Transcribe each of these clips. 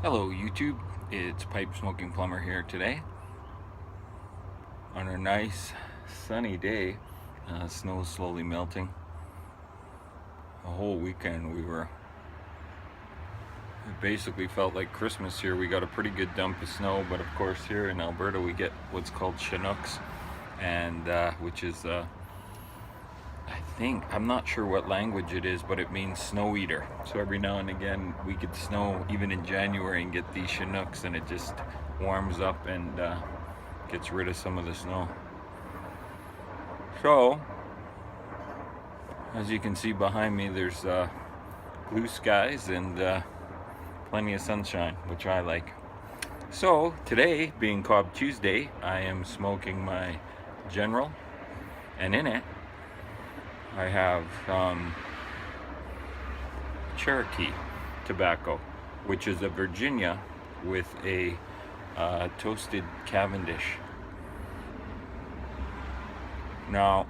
Hello YouTube, it's Pipe Smoking Plumber here today on a nice sunny day. Snow is slowly melting. The whole weekend it basically felt like Christmas here. We got a pretty good dump of snow, but of course here in Alberta we get what's called Chinooks, and which is I'm not sure what language it is, but it means snow eater. So every now and again we get snow even in January and get these Chinooks, and it just warms up and gets rid of some of the snow. So as you can see behind me, there's blue skies and plenty of sunshine, which I like. So today, being Cobb Tuesday, I am smoking my General, and in it I have Cherokee tobacco, which is a Virginia with a toasted Cavendish. Now,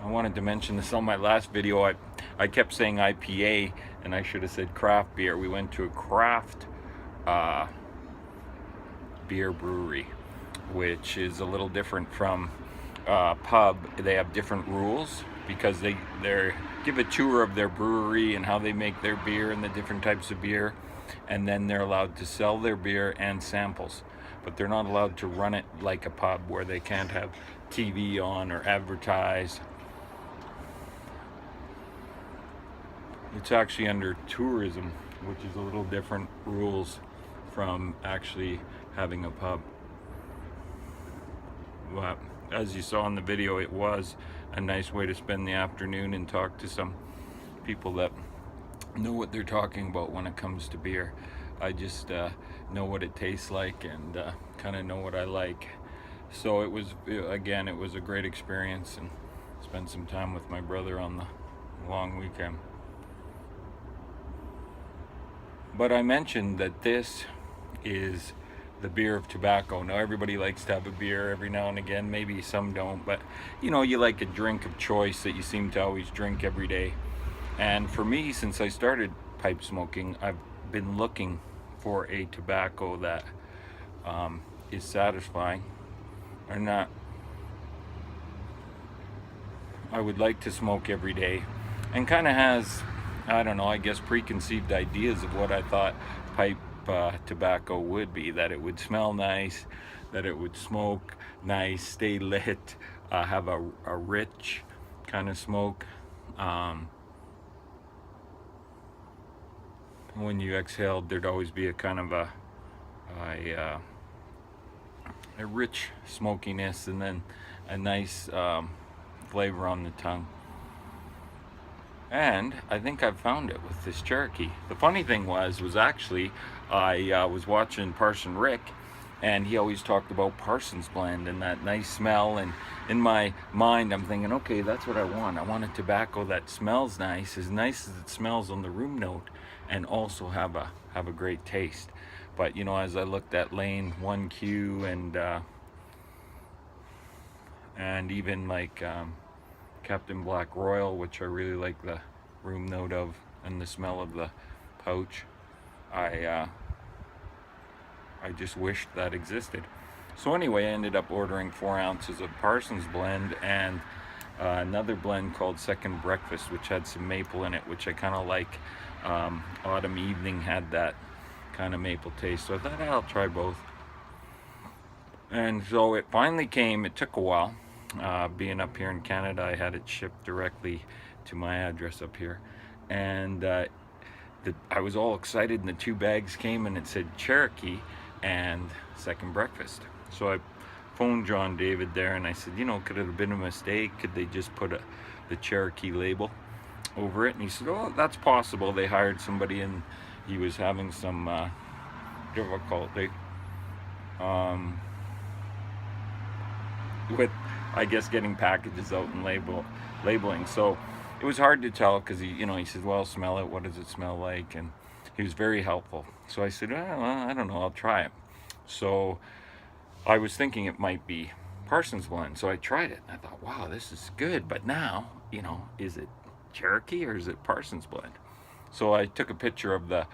I wanted to mention this on my last video. I kept saying IPA, and I should have said craft beer. We went to a craft beer brewery, which is a little different from pub. They have different rules because they give a tour of their brewery and how they make their beer and the different types of beer, and then they're allowed to sell their beer and samples, but they're not allowed to run it like a pub where they can't have TV on or advertise. It's actually under tourism, which is a little different rules from actually having a pub. But as you saw in the video, it was a nice way to spend the afternoon and talk to some people that know what they're talking about when it comes to beer. I just know what it tastes like and kind of know what I like. So it was a great experience, and spent some time with my brother on the long weekend. But I mentioned that this is the beer of tobacco. Now, everybody likes to have a beer every now and again. Maybe some don't, but you know, you like a drink of choice that you seem to always drink every day. And for me, since I started pipe smoking, I've been looking for a tobacco that is satisfying, or not. I would like to smoke every day, and kind of has, I don't know, I guess preconceived ideas of what I thought pipe tobacco would be. That it would smell nice, that it would smoke nice, stay lit, have a rich kind of smoke. When you exhaled, there'd always be a kind of a rich smokiness, and then a nice flavor on the tongue. And I think I've found it with this Cherokee. The funny thing was actually I was watching Parson Rick, and he always talked about Parsons Blend and that nice smell. And in my mind, I'm thinking, okay, that's what I want. I want a tobacco that smells nice as it smells on the room note, and also have a great taste. But you know, as I looked at Lane 1Q and even like Captain Black Royal, which I really like the room note of and the smell of the pouch, I just wished that existed. So anyway, I ended up ordering 4 ounces of Parsons Blend and another blend called Second Breakfast, which had some maple in it, which I kind of like. Autumn Evening had that kind of maple taste, so I thought I'll try both. And so it finally came. It took a while. Being up here in Canada, I had it shipped directly to my address up here, and I was all excited, and the 2 bags came, and it said Cherokee and Second Breakfast. So I phoned John David there, and I said, you know, could it have been a mistake? Could they just put the Cherokee label over it? And he said, oh, that's possible. They hired somebody, and he was having some difficulty with, I guess, getting packages out and labeling. So it was hard to tell, because he said, well, smell it, what does it smell like? And he was very helpful. So I said, well, I don't know, I'll try it. So I was thinking it might be Parsons Blend, so I tried it, and I thought, wow, this is good. But now, you know, is it Cherokee or is it Parsons Blend? So I took a picture of the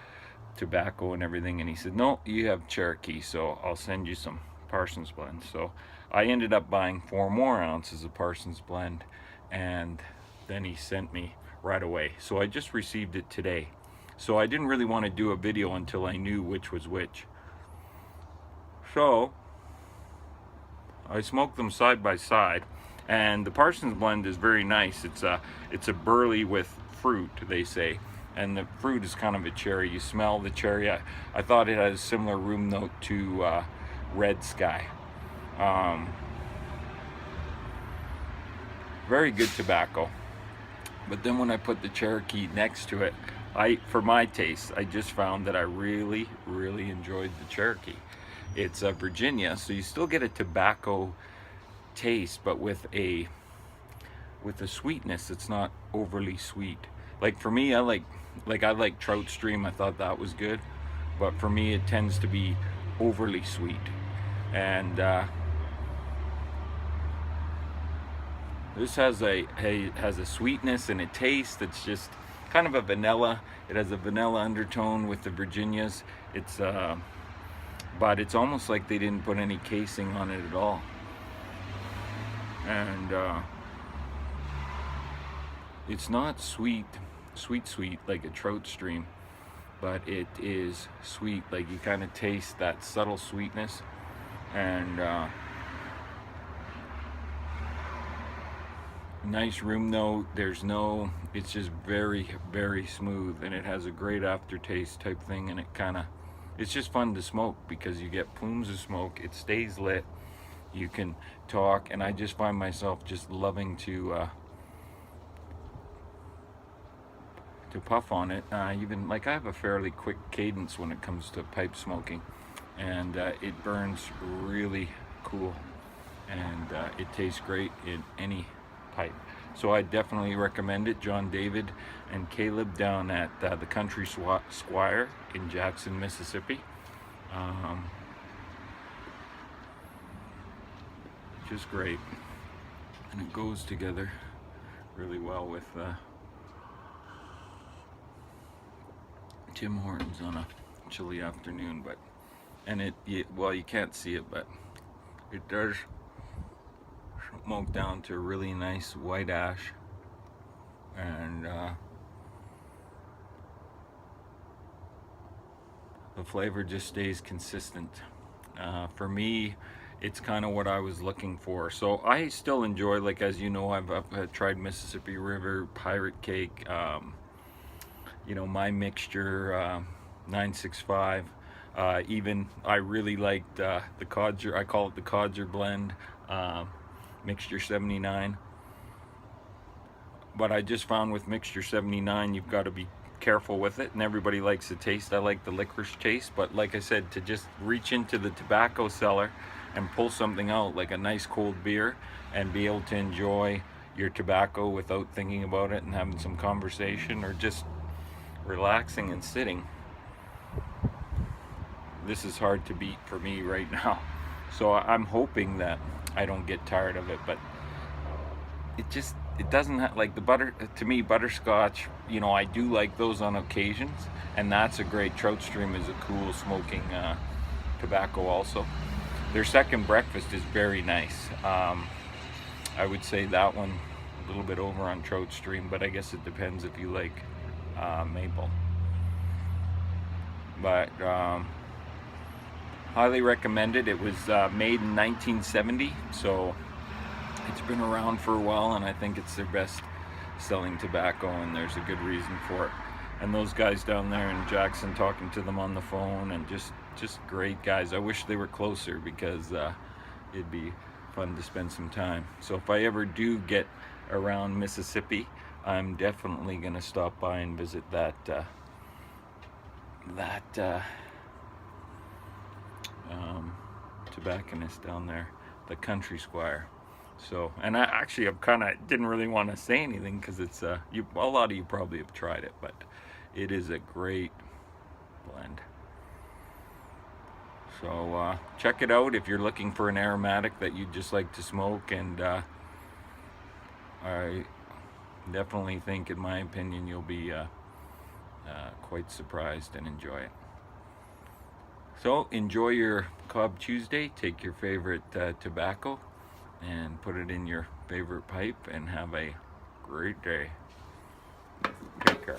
tobacco and everything, and he said, no, you have Cherokee, so I'll send you some Parsons blend. So I ended up buying 4 more ounces of Parsons blend, and then he sent me right away. So I just received it today. So I didn't really want to do a video until I knew which was which. So I smoked them side by side, and the Parsons blend is very nice. It's a burley with fruit, they say, and the fruit is kind of a cherry. You smell the cherry. I thought it had a similar room note to Red Sky. Very good tobacco. But then when I put the Cherokee next to it, for my taste, I just found that I really, really enjoyed the Cherokee. It's Virginia, so you still get a tobacco taste, but with a sweetness. It's not overly sweet. Like for me, I like Trout Stream. I thought that was good, but for me, it tends to be overly sweet. And this has a sweetness and a taste that's just kind of a vanilla. It has a vanilla undertone with the Virginias. It's but it's almost like they didn't put any casing on it at all. And it's not sweet like a Trout Stream, but it is sweet. Like you kind of taste that subtle sweetness, and nice room note. It's just very, very smooth, and it has a great aftertaste type thing, and it's just fun to smoke because you get plumes of smoke. It stays lit. You can talk, and I just find myself just loving to puff on it. Even like I have a fairly quick cadence when it comes to pipe smoking, and it burns really cool, and it tastes great in any pipe. So I definitely recommend it. John David and Caleb down at the Country Squire in Jackson, Mississippi. Just great, and it goes together really well with Tim Hortons on a chilly afternoon. Well, you can't see it, but it does smoke down to a really nice white ash, and the flavor just stays consistent. For me, it's kind of what I was looking for. So I still enjoy, like, as you know, I've tried Mississippi River, Pirate Cake, my mixture, 965. Even I really liked the Codger. I call it the Codger blend, mixture 79. But I just found with mixture 79, you've got to be careful with it, and everybody likes the taste. I like the licorice taste, but like I said, to just reach into the tobacco cellar and pull something out like a nice cold beer and be able to enjoy your tobacco without thinking about it and having some conversation or just relaxing and sitting, this is hard to beat for me right now. So I'm hoping that I don't get tired of it, but it doesn't have, like, the butter, to me, butterscotch, I do like those on occasions, and that's a great. Trout Stream is a cool smoking tobacco also. Their second breakfast is very nice. I would say that one a little bit over on Trout Stream, but I guess it depends if you like maple. But highly recommended. It was made in 1970, so it's been around for a while, and I think it's their best selling tobacco, and there's a good reason for it. And those guys down there in Jackson, talking to them on the phone, and just great guys. I wish they were closer because it'd be fun to spend some time. So if I ever do get around Mississippi, I'm definitely gonna stop by and visit that tobacconist down there, the Country Squire. So, and I kind of didn't really want to say anything because it's a lot of you probably have tried it, but it is a great blend. So check it out if you're looking for an aromatic that you'd just like to smoke, and I definitely think, in my opinion, you'll be quite surprised and enjoy it. So enjoy your Cobb Tuesday. Take your favorite tobacco and put it in your favorite pipe and have a great day. Take care.